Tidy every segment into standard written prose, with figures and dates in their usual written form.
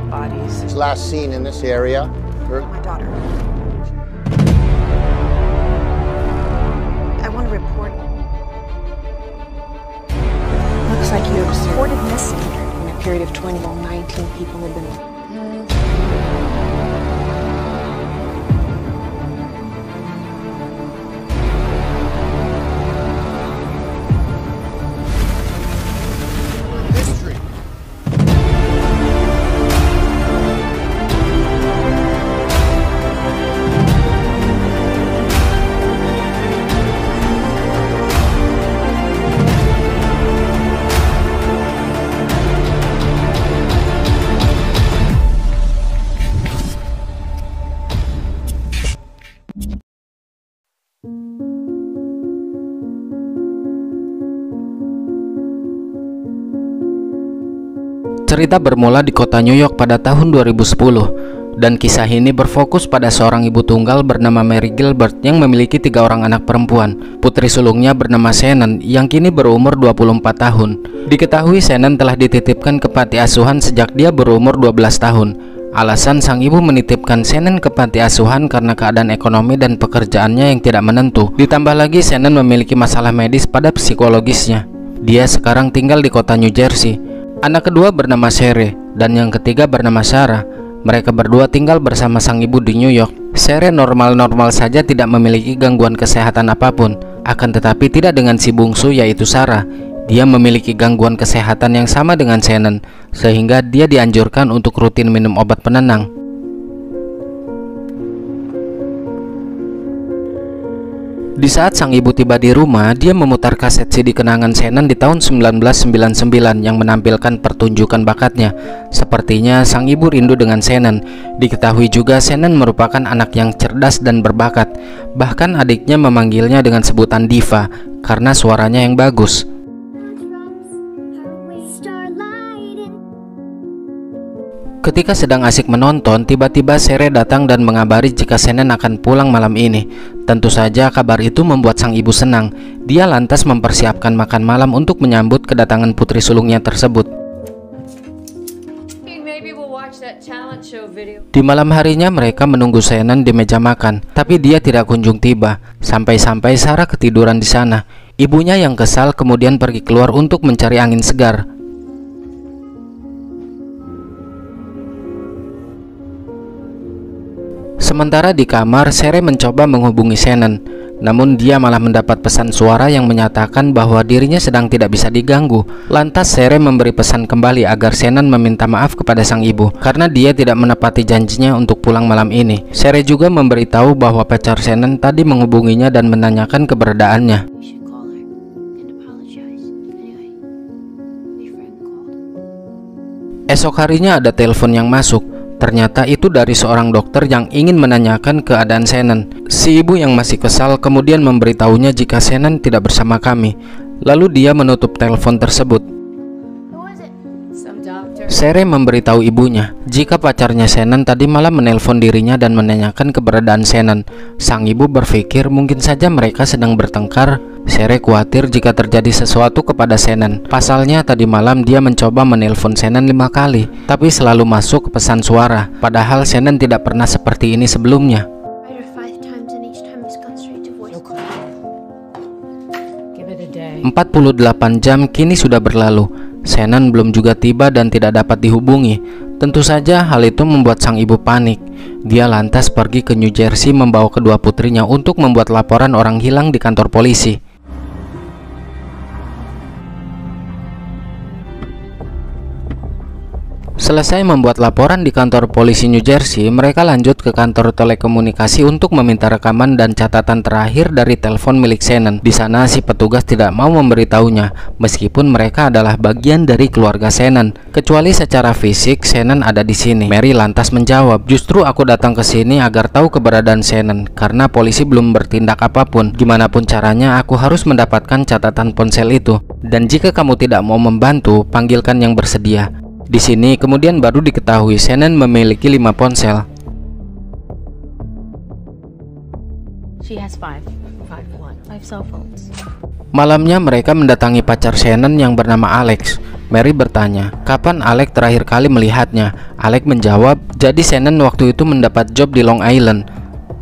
bodies. She's last seen in this area. My daughter. I want to report. Looks like you were reported missing. In a period of 20, 19 people have been. Cerita bermula di kota New York pada tahun 2010 dan kisah ini berfokus pada seorang ibu tunggal bernama Mary Gilbert yang memiliki 3 orang anak perempuan. Putri sulungnya bernama Shannon yang kini berumur 24 tahun. Diketahui Shannon telah dititipkan ke panti asuhan sejak dia berumur 12 tahun. Alasan sang ibu menitipkan Shannon ke panti asuhan karena keadaan ekonomi dan pekerjaannya yang tidak menentu. Ditambah lagi Shannon memiliki masalah medis pada psikologisnya. Dia sekarang tinggal di kota New Jersey. Anak kedua bernama Sherry dan yang ketiga bernama Sarah. Mereka berdua tinggal bersama sang ibu di New York. Sherry normal-normal saja, tidak memiliki gangguan kesehatan apapun. Akan tetapi tidak dengan si bungsu yaitu Sarah. Dia memiliki gangguan kesehatan yang sama dengan Shannon, sehingga dia dianjurkan untuk rutin minum obat penenang. Di saat sang ibu tiba di rumah, dia memutar kaset CD kenangan Shannon di tahun 1999 yang menampilkan pertunjukan bakatnya. Sepertinya sang ibu rindu dengan Shannon. Diketahui juga Shannon merupakan anak yang cerdas dan berbakat. Bahkan adiknya memanggilnya dengan sebutan Diva karena suaranya yang bagus. Ketika sedang asik menonton, tiba-tiba Sherry datang dan mengabari jika Shannon akan pulang malam ini. Tentu saja kabar itu membuat sang ibu senang. Dia lantas mempersiapkan makan malam untuk menyambut kedatangan putri sulungnya tersebut. Di malam harinya mereka menunggu Shannon di meja makan, tapi dia tidak kunjung tiba. Sampai-sampai Sarah ketiduran di sana. Ibunya yang kesal kemudian pergi keluar untuk mencari angin segar. Sementara di kamar, Sherry mencoba menghubungi Shannon, namun dia malah mendapat pesan suara yang menyatakan bahwa dirinya sedang tidak bisa diganggu. Lantas Sherry memberi pesan kembali agar Shannon meminta maaf kepada sang ibu karena dia tidak menepati janjinya untuk pulang malam ini. Sherry juga memberitahu bahwa pacar Shannon tadi menghubunginya dan menanyakan keberadaannya. Esok harinya ada telepon yang masuk. Ternyata itu dari seorang dokter yang ingin menanyakan keadaan Shannon. Si ibu yang masih kesal kemudian memberitahunya jika Shannon tidak bersama kami. Lalu dia menutup telepon tersebut. Sherry memberitahu ibunya jika pacarnya Shannon tadi malam menelpon dirinya dan menanyakan keberadaan Shannon. Sang ibu berpikir mungkin saja mereka sedang bertengkar. Sherry khawatir jika terjadi sesuatu kepada Shannon. Pasalnya tadi malam dia mencoba menelpon Shannon 5 kali, tapi selalu masuk pesan suara. Padahal Shannon tidak pernah seperti ini sebelumnya. 48 jam kini sudah berlalu. Shannon belum juga tiba dan tidak dapat dihubungi. Tentu saja hal itu membuat sang ibu panik. Dia lantas pergi ke New Jersey membawa kedua putrinya untuk membuat laporan orang hilang di kantor polisi. Selesai membuat laporan di kantor polisi New Jersey, mereka lanjut ke kantor telekomunikasi untuk meminta rekaman dan catatan terakhir dari telepon milik Shannon. Di sana si petugas tidak mau memberitahunya, meskipun mereka adalah bagian dari keluarga Shannon. Kecuali secara fisik Shannon ada di sini. Mary lantas menjawab, "Justru aku datang ke sini agar tahu keberadaan Shannon karena polisi belum bertindak apapun. Gimanapun caranya aku harus mendapatkan catatan ponsel itu. Dan jika kamu tidak mau membantu, panggilkan yang bersedia." Di sini kemudian baru diketahui Shannon memiliki 5 ponsel. Malamnya mereka mendatangi pacar Shannon yang bernama Alex. Mary bertanya, kapan Alec terakhir kali melihatnya? Alec menjawab, jadi Shannon waktu itu mendapat job di Long Island.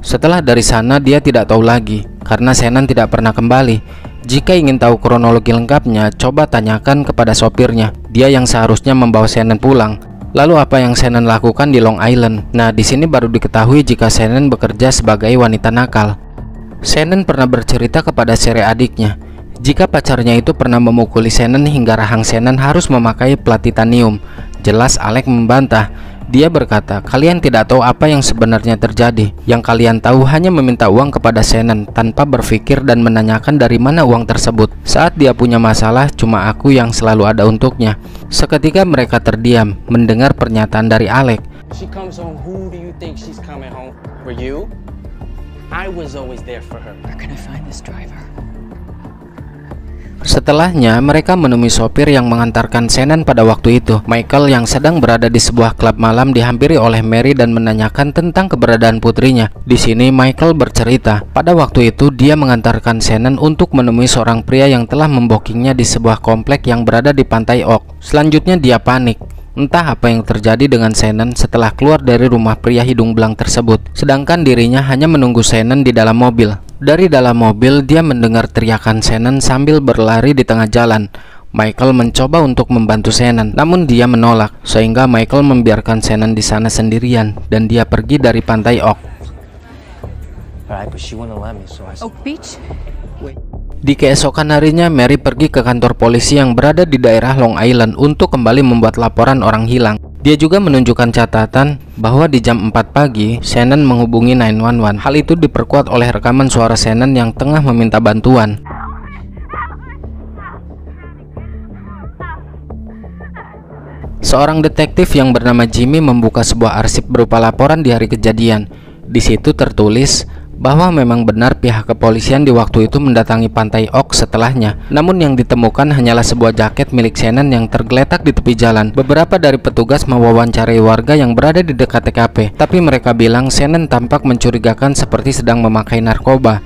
Setelah dari sana dia tidak tahu lagi, karena Shannon tidak pernah kembali. Jika ingin tahu kronologi lengkapnya, coba tanyakan kepada sopirnya. Dia yang seharusnya membawa Shannon pulang. Lalu apa yang Shannon lakukan di Long Island? Nah, di sini baru diketahui jika Shannon bekerja sebagai wanita nakal. Shannon pernah bercerita kepada Sherry adiknya, jika pacarnya itu pernah memukuli Shannon hingga rahang Shannon harus memakai plat titanium. Jelas Alec membantah. Dia berkata, kalian tidak tahu apa yang sebenarnya terjadi. Yang kalian tahu hanya meminta uang kepada Shannon tanpa berpikir dan menanyakan dari mana uang tersebut. Saat dia punya masalah, cuma aku yang selalu ada untuknya. Seketika mereka terdiam mendengar pernyataan dari Alec. She comes home, who do you think she's coming home? For you? I was always there for her. Where can I find this driver? Setelahnya, mereka menemui sopir yang mengantarkan Shannon pada waktu itu. Michael yang sedang berada di sebuah klub malam dihampiri oleh Mary dan menanyakan tentang keberadaan putrinya. Di sini Michael bercerita, pada waktu itu dia mengantarkan Shannon untuk menemui seorang pria yang telah membokingnya di sebuah komplek yang berada di Pantai Oak. Selanjutnya dia panik. Entah apa yang terjadi dengan Shannon setelah keluar dari rumah pria hidung belang tersebut. Sedangkan dirinya hanya menunggu Shannon di dalam mobil. Dari dalam mobil, dia mendengar teriakan Shannon sambil berlari di tengah jalan. Michael mencoba untuk membantu Shannon, namun dia menolak, sehingga Michael membiarkan Shannon di sana sendirian, dan dia pergi dari Pantai Oak. Oak Beach? Di keesokan harinya, Mary pergi ke kantor polisi yang berada di daerah Long Island untuk kembali membuat laporan orang hilang. Dia juga menunjukkan catatan bahwa di jam 4 pagi, Shannon menghubungi 911. Hal itu diperkuat oleh rekaman suara Shannon yang tengah meminta bantuan. Seorang detektif yang bernama Jimmy membuka sebuah arsip berupa laporan di hari kejadian. Di situ tertulis bahwa memang benar pihak kepolisian di waktu itu mendatangi Pantai Oak setelahnya. Namun yang ditemukan hanyalah sebuah jaket milik Shannon yang tergeletak di tepi jalan. Beberapa dari petugas mewawancarai warga yang berada di dekat TKP, tapi mereka bilang Shannon tampak mencurigakan seperti sedang memakai narkoba.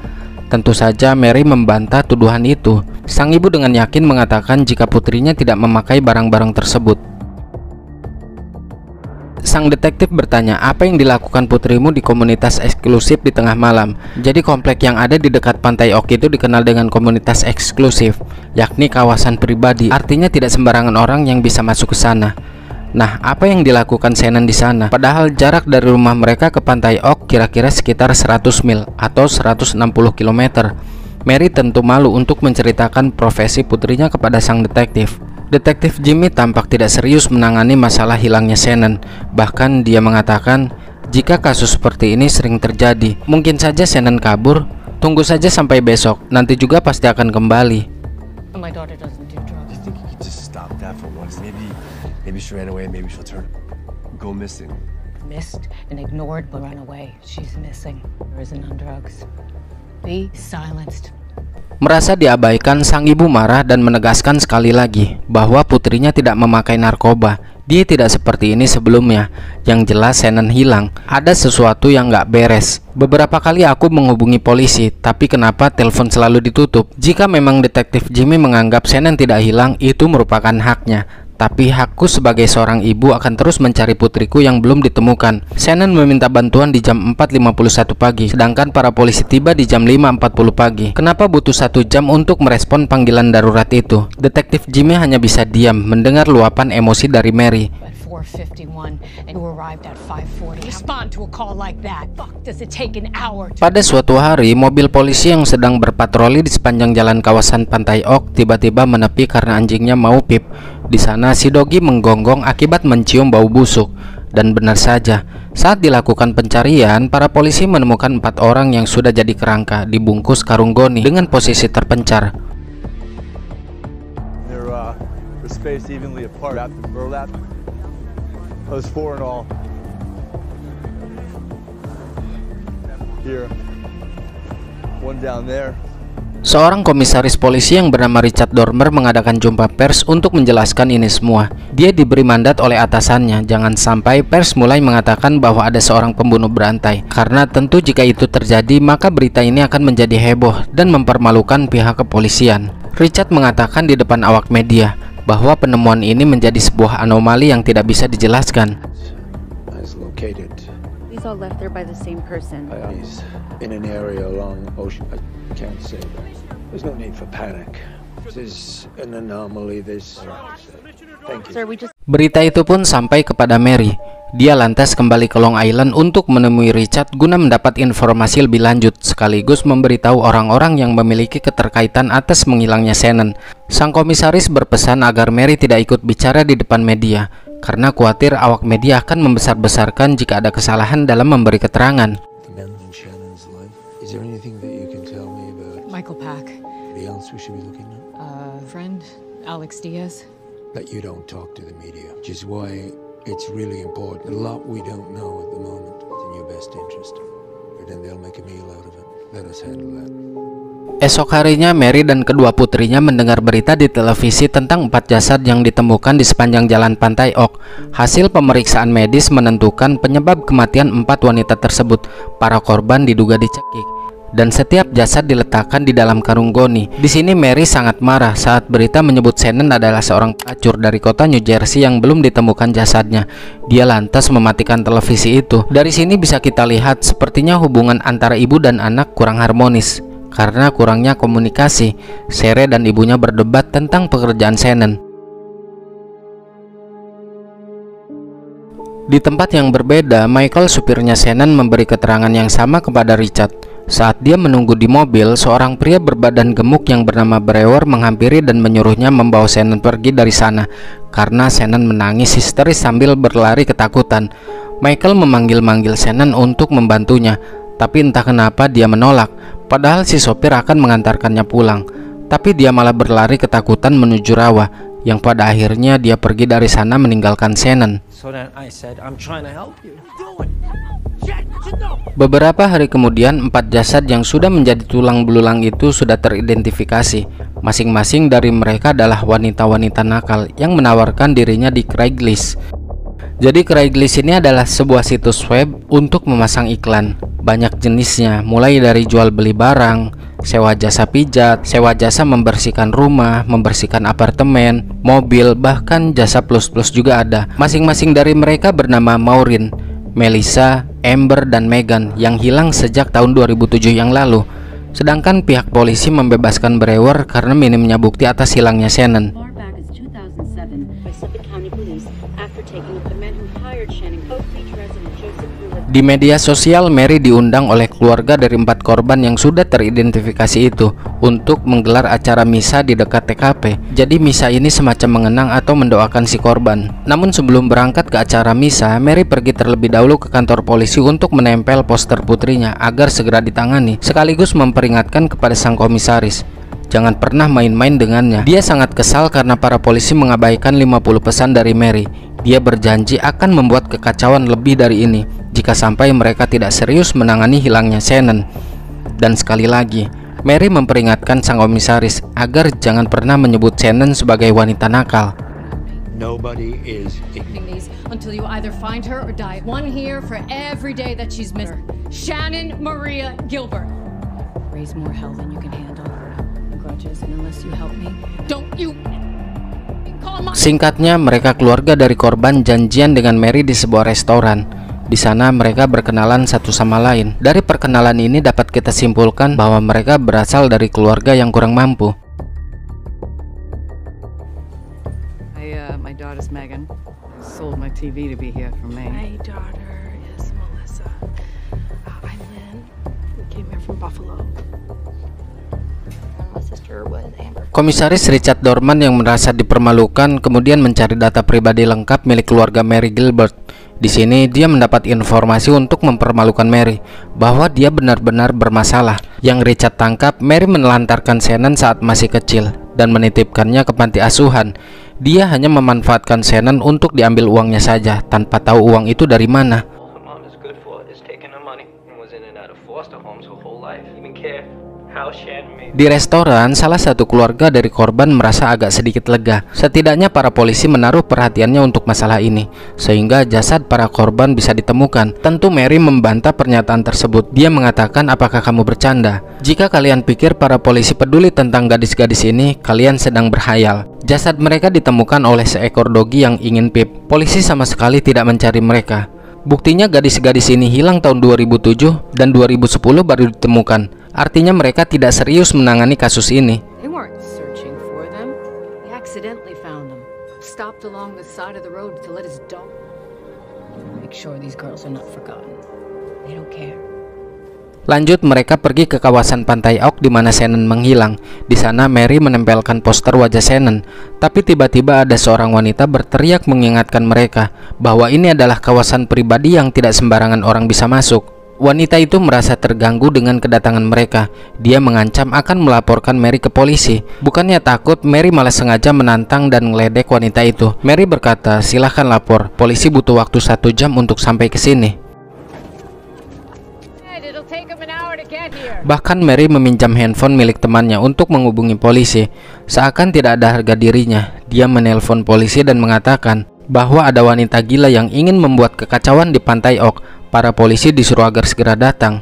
Tentu saja Mary membantah tuduhan itu. Sang ibu dengan yakin mengatakan jika putrinya tidak memakai barang-barang tersebut. Sang detektif bertanya, apa yang dilakukan putrimu di komunitas eksklusif di tengah malam? Jadi komplek yang ada di dekat Pantai Oak itu dikenal dengan komunitas eksklusif, yakni kawasan pribadi. Artinya tidak sembarangan orang yang bisa masuk ke sana. Nah, apa yang dilakukan Shannon di sana? Padahal jarak dari rumah mereka ke Pantai Oak kira-kira sekitar 100 mil atau 160 km. Mary tentu malu untuk menceritakan profesi putrinya kepada sang detektif. Detektif Jimmy tampak tidak serius menangani masalah hilangnya Shannon. Bahkan dia mengatakan, jika kasus seperti ini sering terjadi, mungkin saja Shannon kabur. Tunggu saja sampai besok, nanti juga pasti akan kembali. My daughter doesn't do drugs. I think you could just stop that for once. Maybe she ran away, maybe she'll go missing. Missed and ignored but run away. She's missing. Or isn't on drugs. Be silenced. Merasa diabaikan, sang ibu marah dan menegaskan sekali lagi bahwa putrinya tidak memakai narkoba. Dia tidak seperti ini sebelumnya. Yang jelas Shannon hilang. Ada sesuatu yang nggak beres. Beberapa kali aku menghubungi polisi, tapi kenapa telepon selalu ditutup? Jika memang detektif Jimmy menganggap Shannon tidak hilang, itu merupakan haknya. Tapi hakku sebagai seorang ibu akan terus mencari putriku yang belum ditemukan. Shannon meminta bantuan di jam 4.51 pagi, sedangkan para polisi tiba di jam 5.40 pagi. Kenapa butuh 1 jam untuk merespon panggilan darurat itu? Detektif Jimmy hanya bisa diam mendengar luapan emosi dari Mary. At 4:51 and you arrived at 5:40. Respond to a call like that. Fuck, does it take an hour? Pada suatu hari, mobil polisi yang sedang berpatroli di sepanjang jalan kawasan Pantai Oak tiba-tiba menepi karena anjingnya mau pip. Di sana si Doggy menggonggong akibat mencium bau busuk. Dan benar saja, saat dilakukan pencarian, para polisi menemukan 4 orang yang sudah jadi kerangka dibungkus karung goni dengan posisi terpencar. They're spaced evenly apart after burlap. Those 4 in all. Here. One down there. Seorang komisaris polisi yang bernama Richard Dormer mengadakan jumpa pers untuk menjelaskan ini semua. Dia diberi mandat oleh atasannya, jangan sampai pers mulai mengatakan bahwa ada seorang pembunuh berantai. Karena tentu jika itu terjadi, maka berita ini akan menjadi heboh dan mempermalukan pihak kepolisian. Richard mengatakan di depan awak media bahwa penemuan ini menjadi sebuah anomali yang tidak bisa dijelaskan. These all left there by the same person. He's in an area along ocean. I can't say, but there's no need for panic. This is an anomaly. Thank you. Sir, we just Berita itu pun sampai kepada Mary. Dia lantas kembali ke Long Island untuk menemui Richard guna mendapat informasi lebih lanjut, sekaligus memberitahu orang-orang yang memiliki keterkaitan atas menghilangnya Shannon. Sang komisaris berpesan agar Mary tidak ikut bicara di depan media, karena khawatir awak media akan membesar-besarkan jika ada kesalahan dalam memberi keterangan. Michael Pack. Friend, Alex Diaz. That you don't talk to the media, which is why it's really important. A lot we don't know at the moment. It's in your best interest. But then they'll make a meal out of it. Let us handle that. Esok harinya, Mary dan kedua putrinya mendengar berita di televisi tentang 4 jasad yang ditemukan di sepanjang jalan pantai Oak. Hasil pemeriksaan medis menentukan penyebab kematian 4 wanita tersebut. Para korban diduga dicekik, dan setiap jasad diletakkan di dalam karung goni. Di sini Mary sangat marah saat berita menyebut Shannon adalah seorang pelacur dari kota New Jersey yang belum ditemukan jasadnya. Dia lantas mematikan televisi itu. Dari sini bisa kita lihat sepertinya hubungan antara ibu dan anak kurang harmonis karena kurangnya komunikasi. Sherry dan ibunya berdebat tentang pekerjaan Shannon. Di tempat yang berbeda, Michael, supirnya Shannon, memberi keterangan yang sama kepada Richard. Saat dia menunggu di mobil, seorang pria berbadan gemuk yang bernama Brewer menghampiri dan menyuruhnya membawa Shannon pergi dari sana karena Shannon menangis histeris sambil berlari ketakutan. Michael memanggil-manggil Shannon untuk membantunya, tapi entah kenapa dia menolak, padahal si sopir akan mengantarkannya pulang. Tapi dia malah berlari ketakutan menuju rawa, yang pada akhirnya dia pergi dari sana meninggalkan Shannon. Beberapa hari kemudian, 4 jasad yang sudah menjadi tulang belulang itu sudah teridentifikasi. Masing-masing dari mereka adalah wanita-wanita nakal yang menawarkan dirinya di Craigslist. Jadi Craigslist ini adalah sebuah situs web untuk memasang iklan. Banyak jenisnya, mulai dari jual beli barang, sewa jasa pijat, sewa jasa membersihkan rumah, membersihkan apartemen, mobil, bahkan jasa plus-plus juga ada. Masing-masing dari mereka bernama Maureen, Melissa, Amber, dan Megan yang hilang sejak tahun 2007 yang lalu. Sedangkan pihak polisi membebaskan Brewer karena minimnya bukti atas hilangnya Shannon. Di media sosial, Mary diundang oleh keluarga dari 4 korban yang sudah teridentifikasi itu untuk menggelar acara misa di dekat TKP. Jadi misa ini semacam mengenang atau mendoakan si korban. Namun sebelum berangkat ke acara misa, Mary pergi terlebih dahulu ke kantor polisi untuk menempel poster putrinya agar segera ditangani, sekaligus memperingatkan kepada sang komisaris, jangan pernah main-main dengannya. Dia sangat kesal karena para polisi mengabaikan 50 pesan dari Mary. Dia berjanji akan membuat kekacauan lebih dari ini jika sampai mereka tidak serius menangani hilangnya Shannon. Dan sekali lagi, Mary memperingatkan sang komisaris agar jangan pernah menyebut Shannon sebagai wanita nakal. Nobody is Until you either find her or die. One here for every day that she's missing. Shannon Maria Gilbert. Raise more hell than you can handle. Grudges, and unless you help me, don't you call my... Singkatnya, mereka keluarga dari korban janjian dengan Mary di sebuah restoran. Di sana mereka berkenalan satu sama lain. Dari perkenalan ini dapat kita simpulkan bahwa mereka berasal dari keluarga yang kurang mampu. My daughter's Megan. I sold my TV to be here for me. My daughter is Melissa. I'm Lynn. We came here from Buffalo. my sister was Amber. Komisaris Richard Dorman yang merasa dipermalukan kemudian mencari data pribadi lengkap milik keluarga Mary Gilbert. Di sini dia mendapat informasi untuk mempermalukan Mary bahwa dia benar-benar bermasalah. Yang Richard tangkap, Mary menelantarkan Shannon saat masih kecil dan menitipkannya ke panti asuhan. Dia hanya memanfaatkan Shannon untuk diambil uangnya saja tanpa tahu uang itu dari mana. How Di restoran, salah satu keluarga dari korban merasa agak sedikit lega. Setidaknya para polisi menaruh perhatiannya untuk masalah ini, sehingga jasad para korban bisa ditemukan. Tentu Mary membantah pernyataan tersebut. Dia mengatakan, apakah kamu bercanda? Jika kalian pikir para polisi peduli tentang gadis-gadis ini, kalian sedang berhayal. Jasad mereka ditemukan oleh seekor dogi yang ingin pip. Polisi sama sekali tidak mencari mereka. Buktinya gadis-gadis ini hilang tahun 2007 dan 2010 baru ditemukan. Artinya mereka tidak serius menangani kasus ini. They weren't searching for them. They accidentally found them. Stopped along the side of the road to let his dog. Make sure these girls are not forgotten. They don't care. Lanjut, mereka pergi ke kawasan Pantai Oak di mana Shannon menghilang. Di sana Mary menempelkan poster wajah Shannon. Tapi tiba-tiba ada seorang wanita berteriak mengingatkan mereka bahwa ini adalah kawasan pribadi yang tidak sembarangan orang bisa masuk. Wanita itu merasa terganggu dengan kedatangan mereka. Dia mengancam akan melaporkan Mary ke polisi. Bukannya takut, Mary malah sengaja menantang dan ngeledek wanita itu. Mary berkata, silahkan lapor. Polisi butuh waktu 1 jam untuk sampai ke sini. Bahkan Mary meminjam handphone milik temannya untuk menghubungi polisi. Seakan tidak ada harga dirinya, dia menelpon polisi dan mengatakan bahwa ada wanita gila yang ingin membuat kekacauan di Pantai Oak. Para polisi disuruh agar segera datang.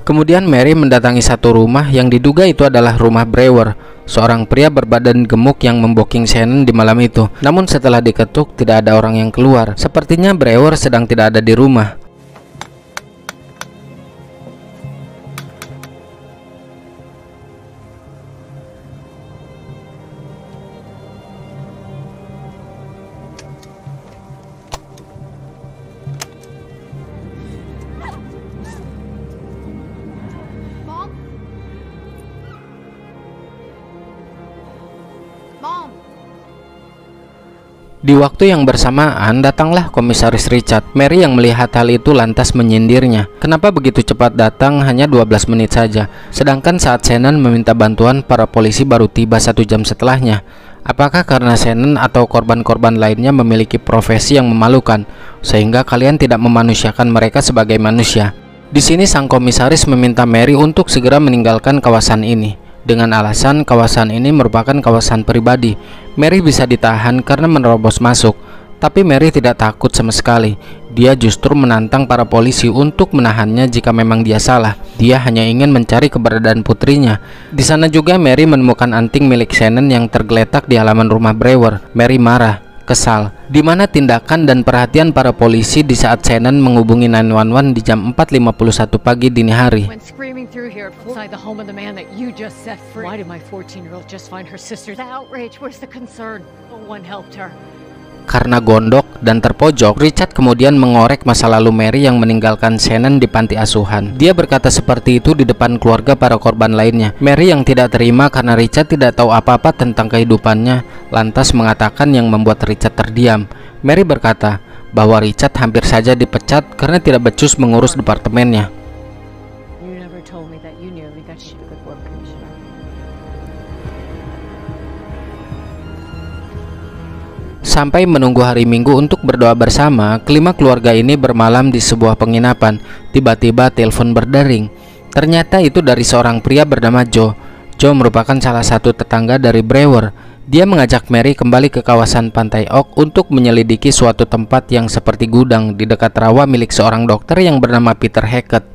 Kemudian Mary mendatangi satu rumah yang diduga itu adalah rumah Brewer, seorang pria berbadan gemuk yang memboking Shannon di malam itu. Namun setelah diketuk, tidak ada orang yang keluar. Sepertinya Brewer sedang tidak ada di rumah. Di waktu yang bersamaan, datanglah Komisaris Richard. Mary yang melihat hal itu lantas menyindirnya. Kenapa begitu cepat datang, hanya 12 menit saja? Sedangkan saat Shannon meminta bantuan, para polisi baru tiba 1 jam setelahnya. Apakah karena Shannon atau korban-korban lainnya memiliki profesi yang memalukan, sehingga kalian tidak memanusiakan mereka sebagai manusia? Di sini sang komisaris meminta Mary untuk segera meninggalkan kawasan ini. Dengan alasan kawasan ini merupakan kawasan pribadi. Mary bisa ditahan karena menerobos masuk. Tapi Mary tidak takut sama sekali. Dia justru menantang para polisi untuk menahannya jika memang dia salah. Dia hanya ingin mencari keberadaan putrinya. Di sana juga Mary menemukan anting milik Shannon yang tergeletak di halaman rumah Brewer. Mary marah, kesal. Di mana tindakan dan perhatian para polisi di saat Shannon menghubungi 911 di jam 4.51 pagi dini hari. Karena gondok dan terpojok, Richard kemudian mengorek masa lalu Mary yang meninggalkan Shannon di panti asuhan. Dia berkata seperti itu di depan keluarga para korban lainnya. Mary yang tidak terima karena Richard tidak tahu apa-apa tentang kehidupannya, lantas mengatakan yang membuat Richard terdiam. Mary berkata bahwa Richard hampir saja dipecat karena tidak becus mengurus departemennya. Sampai menunggu hari Minggu untuk berdoa bersama, kelima keluarga ini bermalam di sebuah penginapan. Tiba-tiba telepon berdering. Ternyata itu dari seorang pria bernama Joe. Joe merupakan salah satu tetangga dari Brewer. Dia mengajak Mary kembali ke kawasan Pantai Oak untuk menyelidiki suatu tempat yang seperti gudang di dekat rawa milik seorang dokter yang bernama Peter Hackett.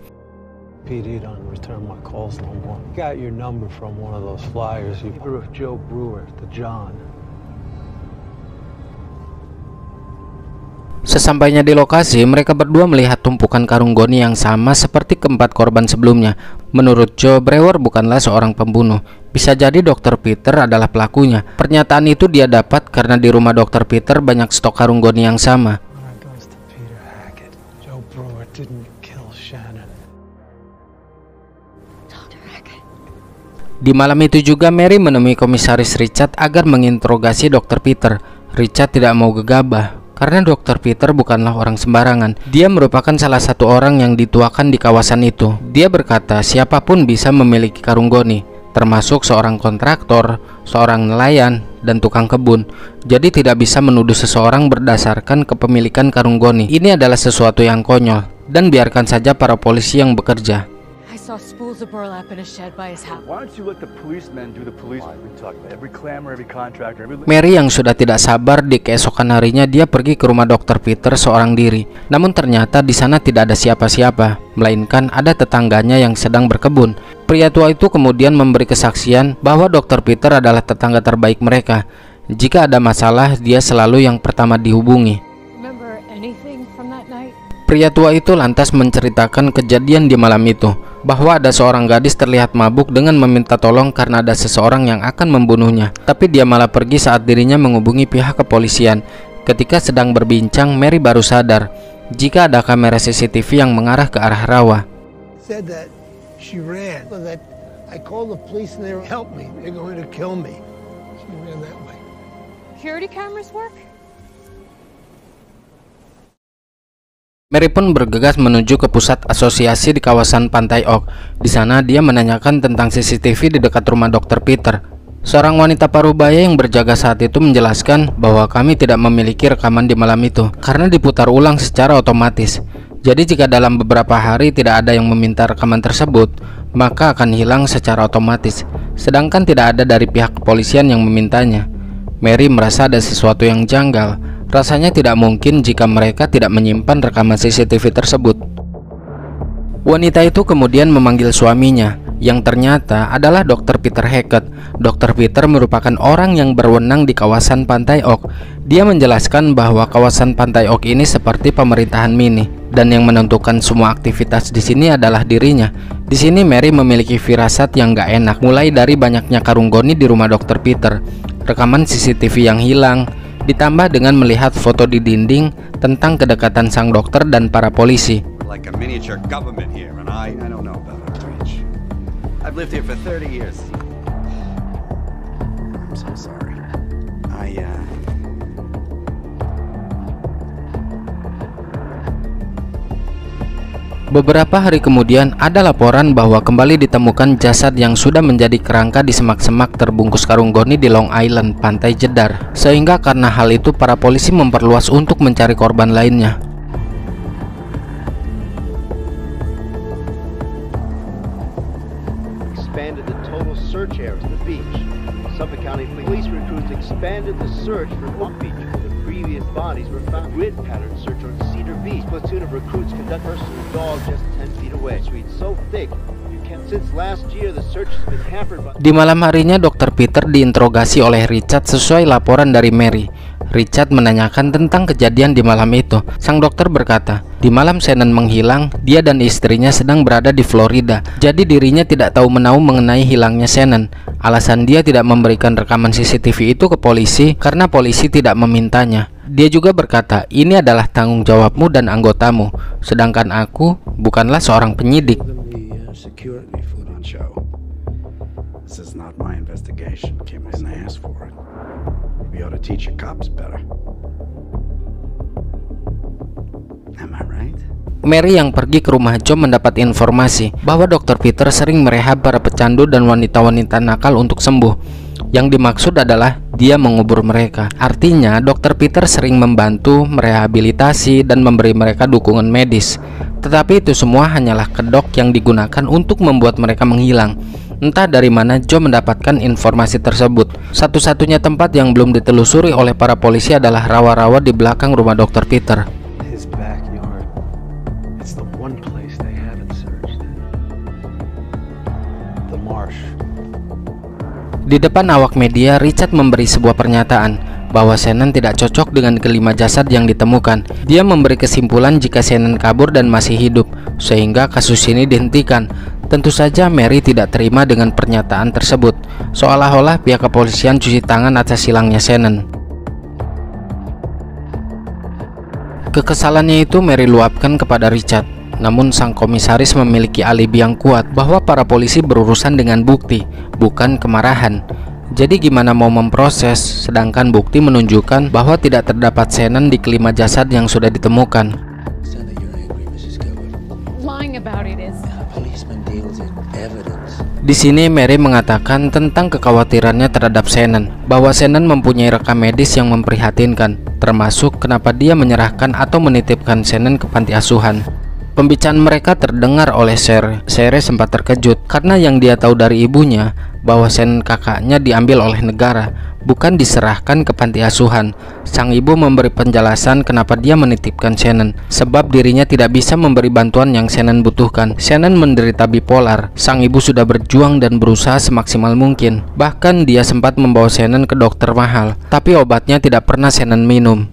PD don't return my calls no more. Got your number from one of those flyers. You heard of Joe Brewer, the John. Sesampainya di lokasi, mereka berdua melihat tumpukan karung goni yang sama seperti keempat korban sebelumnya. Menurut Joe, Brewer bukanlah seorang pembunuh. Bisa jadi Dr. Peter adalah pelakunya. Pernyataan itu dia dapat karena di rumah Dr. Peter banyak stok karung goni yang sama. Di malam itu juga Mary menemui Komisaris Richard agar menginterogasi Dr. Peter. Richard tidak mau gegabah karena Dr. Peter bukanlah orang sembarangan. Dia merupakan salah satu orang yang dituakan di kawasan itu. Dia berkata siapapun bisa memiliki karung goni, termasuk seorang kontraktor, seorang nelayan, dan tukang kebun. Jadi tidak bisa menuduh seseorang berdasarkan kepemilikan karung goni. Ini adalah sesuatu yang konyol, dan biarkan saja para polisi yang bekerja. I saw spools of burlap in a shed by his house. Why don't you let the policemen do the police? We talk about every clamor, every contractor, every... Mary yang sudah tidak sabar, di keesokan harinya dia pergi ke rumah Dr. Peter seorang diri. Namun ternyata di sana tidak ada siapa-siapa, melainkan ada tetangganya yang sedang berkebun. Pria tua itu kemudian memberi kesaksian bahwa Dr. Peter adalah tetangga terbaik mereka. Jika ada masalah, dia selalu yang pertama dihubungi. Remember anything from that night? Pria tua itu lantas menceritakan kejadian di malam itu, bahwa ada seorang gadis terlihat mabuk dengan meminta tolong karena ada seseorang yang akan membunuhnya. Tapi dia malah pergi saat dirinya menghubungi pihak kepolisian. Ketika sedang berbincang, Mary baru sadar jika ada kamera CCTV yang mengarah ke arah rawa. Said that she ran. That I called the police and they helped me. They're going to kill me. She ran that way. Security cameras work? Mary pun bergegas menuju ke pusat asosiasi di kawasan Pantai Oak. Di sana dia menanyakan tentang CCTV di dekat rumah Dr. Peter. Seorang wanita parubaya yang berjaga saat itu menjelaskan bahwa kami tidak memiliki rekaman di malam itu karena diputar ulang secara otomatis. Jadi jika dalam beberapa hari tidak ada yang meminta rekaman tersebut, maka akan hilang secara otomatis. Sedangkan tidak ada dari pihak kepolisian yang memintanya. Mary merasa ada sesuatu yang janggal. Rasanya tidak mungkin jika mereka tidak menyimpan rekaman CCTV tersebut. Wanita itu kemudian memanggil suaminya, yang ternyata adalah Dr. Peter Hackett. Dr. Peter merupakan orang yang berwenang di kawasan Pantai Oak. Dia menjelaskan bahwa kawasan Pantai Oak ini seperti pemerintahan mini, dan yang menentukan semua aktivitas di sini adalah dirinya. Di sini Mary memiliki firasat yang gak enak, mulai dari banyaknya karung goni di rumah Dr. Peter, rekaman CCTV yang hilang, ditambah dengan melihat foto di dinding tentang kedekatan sang dokter dan para polisi. Like a miniature government here, and I don't know about it, Breach. I've lived here for 30 years. I'm so sorry. Beberapa hari kemudian ada laporan bahwa kembali ditemukan jasad yang sudah menjadi kerangka di semak-semak terbungkus karung goni di Long Island, Pantai Jeddah. Sehingga karena hal itu para polisi memperluas untuk mencari korban lainnya. Expanded the total search area to the beach. Suffolk County Police recruits expanded the search for Oak Beach. The previous bodies were found. Grid pattern search on Cedar Beach. Platoon of recruits conduct person and dog just 10 feet away. Street so thick. Since last year the search has been hampered by... Di malam harinya Dr. Peter diinterogasi oleh Richard sesuai laporan dari Mary. Richard menanyakan tentang kejadian di malam itu. Sang dokter berkata, di malam Shannon menghilang, dia dan istrinya sedang berada di Florida. Jadi dirinya tidak tahu menahu mengenai hilangnya Shannon. Alasan dia tidak memberikan rekaman CCTV itu ke polisi karena polisi tidak memintanya. Dia juga berkata, ini adalah tanggung jawabmu dan anggotamu, sedangkan aku bukanlah seorang penyidik. Security footage show. This is not my investigation. Came in and asked for it. We ought to teach your cops better. Am I right? Mary yang pergi ke rumah Joe mendapat informasi bahwa Dr. Peter sering merehab para pecandu dan wanita-wanita nakal untuk sembuh. Yang dimaksud adalah dia mengubur mereka. Artinya Dr. Peter sering membantu, merehabilitasi, dan memberi mereka dukungan medis. Tetapi itu semua hanyalah kedok yang digunakan untuk membuat mereka menghilang. Entah dari mana Joe mendapatkan informasi tersebut. Satu-satunya tempat yang belum ditelusuri oleh para polisi adalah rawa-rawa di belakang rumah Dr. Peter. Di depan awak media, Richard memberi sebuah pernyataan bahwa Shannon tidak cocok dengan kelima jasad yang ditemukan. Dia memberi kesimpulan jika Shannon kabur dan masih hidup, sehingga kasus ini dihentikan. Tentu saja Mary tidak terima dengan pernyataan tersebut, seolah-olah pihak kepolisian cuci tangan atas hilangnya Shannon. Kekesalannya itu Mary luapkan kepada Richard. Namun sang komisaris memiliki alibi yang kuat bahwa para polisi berurusan dengan bukti, bukan kemarahan. Jadi gimana mau memproses sedangkan bukti menunjukkan bahwa tidak terdapat Shannon di kelima jasad yang sudah ditemukan. Di sini Mary mengatakan tentang kekhawatirannya terhadap Shannon, bahwa Shannon mempunyai rekam medis yang memprihatinkan, termasuk kenapa dia menyerahkan atau menitipkan Shannon ke panti asuhan. Pembicaraan mereka terdengar oleh Sherry. Sherry sempat terkejut karena yang dia tahu dari ibunya bahwa Shannon kakaknya diambil oleh negara, bukan diserahkan ke panti asuhan. Sang ibu memberi penjelasan kenapa dia menitipkan Shannon, sebab dirinya tidak bisa memberi bantuan yang Shannon butuhkan. Shannon menderita bipolar. Sang ibu sudah berjuang dan berusaha semaksimal mungkin. Bahkan dia sempat membawa Shannon ke dokter mahal, tapi obatnya tidak pernah Shannon minum.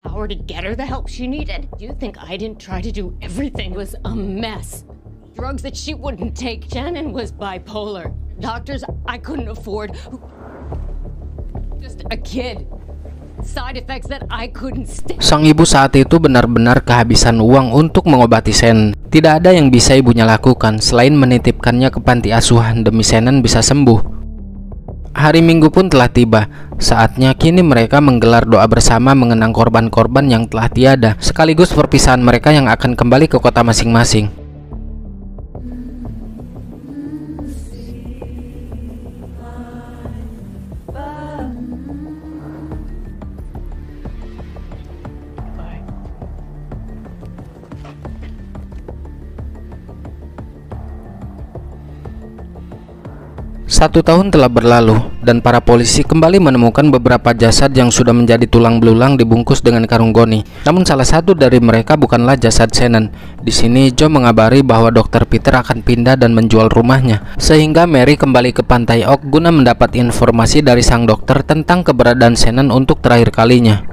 Power to get her the help she needed. Do you think I didn't try to do everything? It was a mess. Drugs that she wouldn't take. Shannon was bipolar. Doctors I couldn't afford. Just a kid. Side effects that I couldn't stand. Sang ibu saat itu benar-benar kehabisan uang untuk mengobati Shannon. Tidak ada yang bisa ibunya lakukan selain menitipkannya ke panti asuhan demi Shannon bisa sembuh. Hari Minggu pun telah tiba. Saatnya kini mereka menggelar doa bersama mengenang korban-korban yang telah tiada, sekaligus perpisahan mereka yang akan kembali ke kota masing-masing. Satu tahun telah berlalu dan para polisi kembali menemukan beberapa jasad yang sudah menjadi tulang belulang dibungkus dengan karung goni. Namun salah satu dari mereka bukanlah jasad Shannon. Di sini Joe mengabari bahwa Dr. Peter akan pindah dan menjual rumahnya, sehingga Mary kembali ke Pantai Oak guna mendapat informasi dari sang dokter tentang keberadaan Shannon untuk terakhir kalinya.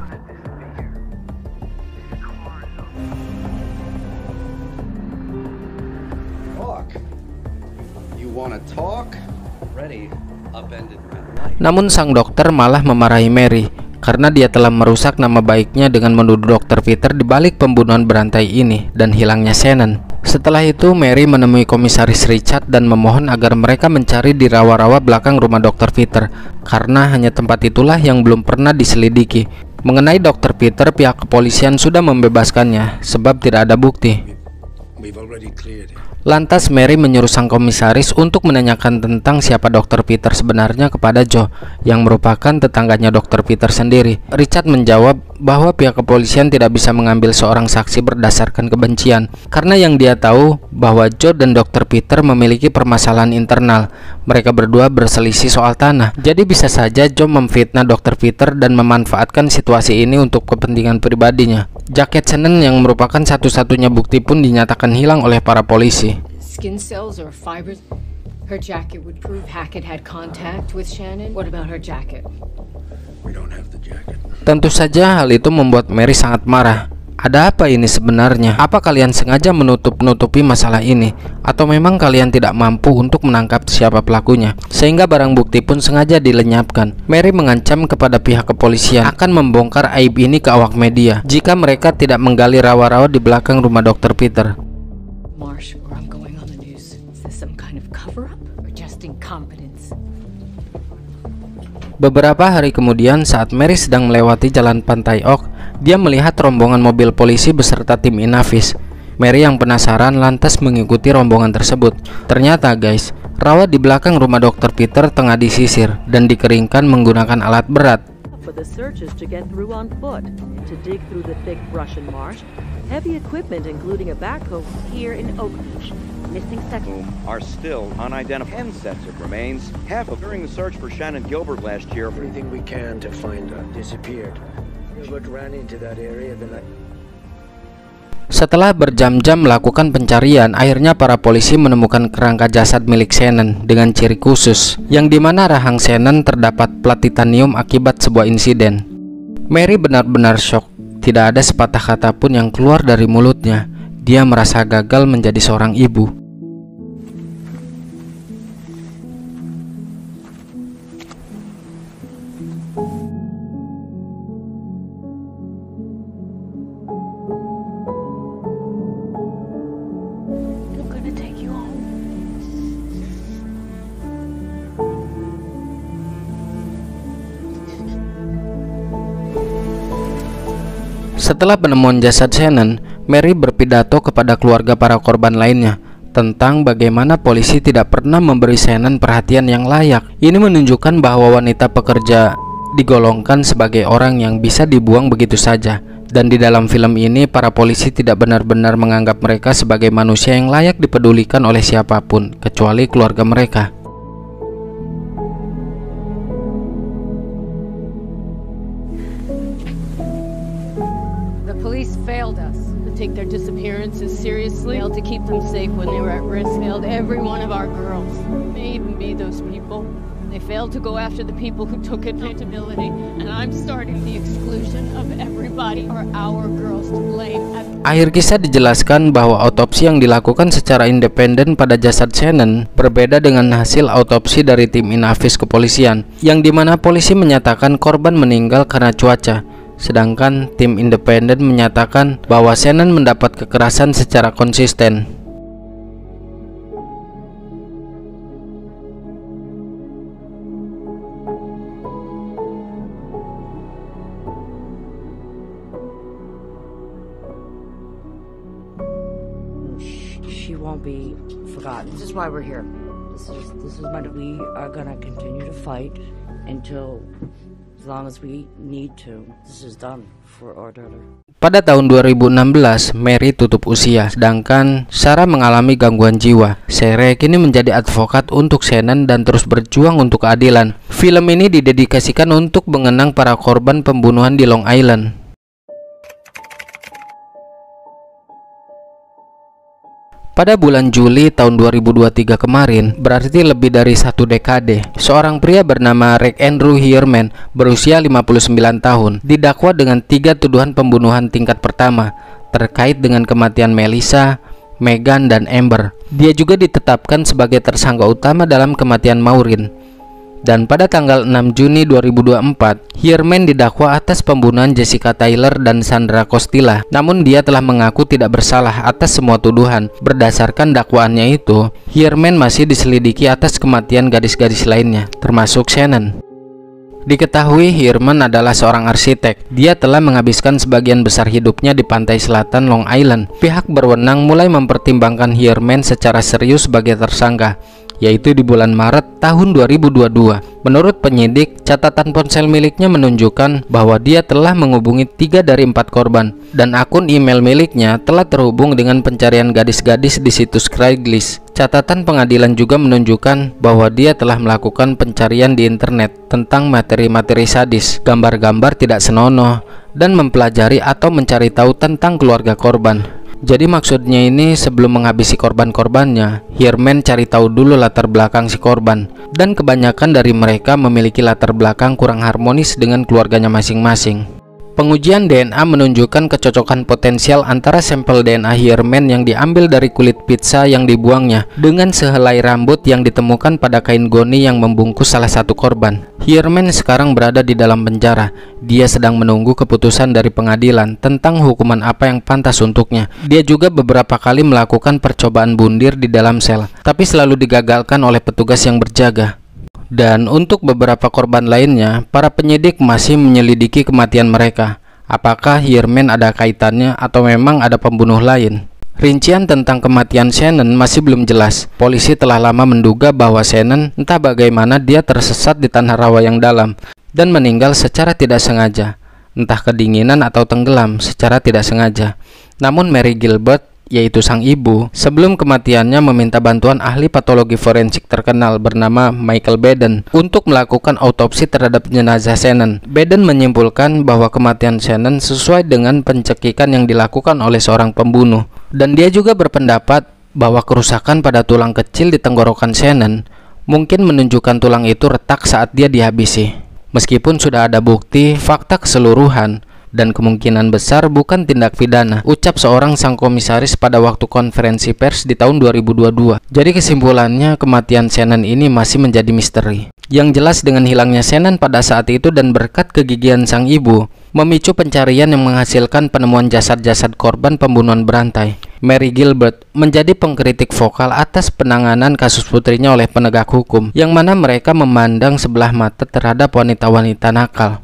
Namun sang dokter malah memarahi Mary karena dia telah merusak nama baiknya dengan menuduh Dr. Peter di balik pembunuhan berantai ini dan hilangnya Shannon. Setelah itu Mary menemui komisaris Richard dan memohon agar mereka mencari di rawa-rawa belakang rumah Dr. Peter karena hanya tempat itulah yang belum pernah diselidiki. Mengenai Dr. Peter, pihak kepolisian sudah membebaskannya sebab tidak ada bukti. Lantas Mary menyuruh sang komisaris untuk menanyakan tentang siapa Dr. Peter sebenarnya kepada Joe, yang merupakan tetangganya Dr. Peter sendiri. Richard menjawab bahwa pihak kepolisian tidak bisa mengambil seorang saksi berdasarkan kebencian, karena yang dia tahu bahwa Joe dan Dr. Peter memiliki permasalahan internal. Mereka berdua berselisih soal tanah, jadi bisa saja Joe memfitnah Dr. Peter dan memanfaatkan situasi ini untuk kepentingan pribadinya. Jaket Shannon yang merupakan satu-satunya bukti pun dinyatakan hilang oleh para polisi. Skin cells or fibers? Her jacket would prove Hackett had contact with Shannon. What about her jacket? We don't have the jacket. Tentu saja hal itu membuat Mary sangat marah. Ada apa ini sebenarnya? Apa kalian sengaja menutup-nutupi masalah ini? Atau memang kalian tidak mampu untuk menangkap siapa pelakunya? Sehingga barang bukti pun sengaja dilenyapkan. Mary mengancam kepada pihak kepolisian akan membongkar aib ini ke awak media jika mereka tidak menggali rawa-rawa di belakang rumah Dr. Peter. Marsh, or I'm going on the news. Is this some kind of cover-up or just incompetence? Beberapa hari kemudian saat Mary sedang melewati jalan Pantai Oak, dia melihat rombongan mobil polisi beserta tim Inavis. Mary yang penasaran lantas mengikuti rombongan tersebut. Ternyata guys, rawa di belakang rumah Dr. Peter tengah disisir dan dikeringkan menggunakan alat berat. For the searchers to get through on foot, to dig through the thick brush and marsh, heavy equipment including a backhoe here in Oak Beach. Missing seconds are still unidentified. 10 sets of remains, half of during the search for Shannon Gilbert last year. Everything we can to find her disappeared. Gilbert ran into that area the night. Setelah berjam-jam melakukan pencarian, akhirnya para polisi menemukan kerangka jasad milik Shannon dengan ciri khusus, yang dimana rahang Shannon terdapat plat titanium akibat sebuah insiden. Mary benar-benar syok. Tidak ada sepatah kata pun yang keluar dari mulutnya. Dia merasa gagal menjadi seorang ibu. Setelah penemuan jasad Shannon, Mary berpidato kepada keluarga para korban lainnya. tentang bagaimana polisi tidak pernah memberi Shannon perhatian yang layak. Ini menunjukkan bahwa wanita pekerja digolongkan sebagai orang yang bisa dibuang begitu saja. Dan di dalam film ini, para polisi tidak benar-benar menganggap mereka sebagai manusia yang layak dipedulikan oleh siapapun, kecuali keluarga mereka. The police failed us to take their disappearances seriously, failed to keep them safe when they were at risk, failed every one of our girls. It may even be those people. They failed to go after the people who took accountability, and I'm starting the exclusion of everybody or our girls to blame. Akhir kisah dijelaskan bahwa autopsi yang dilakukan secara independen pada jasad Shannon berbeda dengan hasil autopsi dari tim Inafis kepolisian, yang dimana polisi menyatakan korban meninggal karena cuaca, sedangkan tim independen menyatakan bahwa Shannon mendapat kekerasan secara konsisten. She won't be forgotten. This is why we're here. This is what we are gonna continue to fight until as long as we need to. This is done for our daughter. Pada tahun 2016, Mary tutup usia, sedangkan Sarah mengalami gangguan jiwa. Sarah kini menjadi advokat untuk Shannon dan terus berjuang untuk keadilan. Film ini didedikasikan untuk mengenang para korban pembunuhan di Long Island. Pada bulan Juli tahun 2023 kemarin, berarti lebih dari 1 dekade, seorang pria bernama Rick Andrew Hierman berusia 59 tahun didakwa dengan 3 tuduhan pembunuhan tingkat pertama terkait dengan kematian Melissa, Megan, dan Amber. Dia juga ditetapkan sebagai tersangka utama dalam kematian Maureen. Dan pada tanggal 6 Juni 2024, Hierman didakwa atas pembunuhan Jessica Taylor dan Sandra Costilla. Namun dia telah mengaku tidak bersalah atas semua tuduhan. Berdasarkan dakwaannya itu, Hierman masih diselidiki atas kematian gadis-gadis lainnya, termasuk Shannon. Diketahui Hierman adalah seorang arsitek. Dia telah menghabiskan sebagian besar hidupnya di pantai selatan Long Island. Pihak berwenang mulai mempertimbangkan Hierman secara serius sebagai tersangka, yaitu di bulan Maret tahun 2022. Menurut penyidik, catatan ponsel miliknya menunjukkan bahwa dia telah menghubungi 3 dari 4 korban, dan akun email miliknya telah terhubung dengan pencarian gadis-gadis di situs Craigslist. Catatan pengadilan juga menunjukkan bahwa dia telah melakukan pencarian di internet tentang materi-materi sadis, gambar-gambar tidak senonoh, dan mempelajari atau mencari tahu tentang keluarga korban. Jadi maksudnya ini sebelum menghabisi korban-korbannya, Hierman cari tahu dulu latar belakang si korban. Dan kebanyakan dari mereka memiliki latar belakang kurang harmonis dengan keluarganya masing-masing. Pengujian DNA menunjukkan kecocokan potensial antara sampel DNA Hierman yang diambil dari kulit pizza yang dibuangnya dengan sehelai rambut yang ditemukan pada kain goni yang membungkus salah satu korban. Hierman sekarang berada di dalam penjara. Dia sedang menunggu keputusan dari pengadilan tentang hukuman apa yang pantas untuknya. Dia juga beberapa kali melakukan percobaan bundir di dalam sel, tapi selalu digagalkan oleh petugas yang berjaga. Dan untuk beberapa korban lainnya, para penyidik masih menyelidiki kematian mereka. Apakah Hierman ada kaitannya atau memang ada pembunuh lain? Rincian tentang kematian Shannon masih belum jelas. Polisi telah lama menduga bahwa Shannon entah bagaimana dia tersesat di tanah rawa yang dalam dan meninggal secara tidak sengaja, entah kedinginan atau tenggelam secara tidak sengaja. Namun Mary Gilbert, yaitu sang ibu, sebelum kematiannya meminta bantuan ahli patologi forensik terkenal bernama Michael Baden untuk melakukan autopsi terhadap jenazah Shannon. Baden menyimpulkan bahwa kematian Shannon sesuai dengan pencekikan yang dilakukan oleh seorang pembunuh. Dan dia juga berpendapat bahwa kerusakan pada tulang kecil di tenggorokan Shannon mungkin menunjukkan tulang itu retak saat dia dihabisi. Meskipun sudah ada bukti, fakta keseluruhan, dan kemungkinan besar bukan tindak pidana, ucap seorang sang komisaris pada waktu konferensi pers di tahun 2022. Jadi kesimpulannya, kematian Shannon ini masih menjadi misteri. Yang jelas dengan hilangnya Shannon pada saat itu dan berkat kegigihan sang ibu, memicu pencarian yang menghasilkan penemuan jasad-jasad korban pembunuhan berantai. Mary Gilbert menjadi pengkritik vokal atas penanganan kasus putrinya oleh penegak hukum, yang mana mereka memandang sebelah mata terhadap wanita-wanita nakal.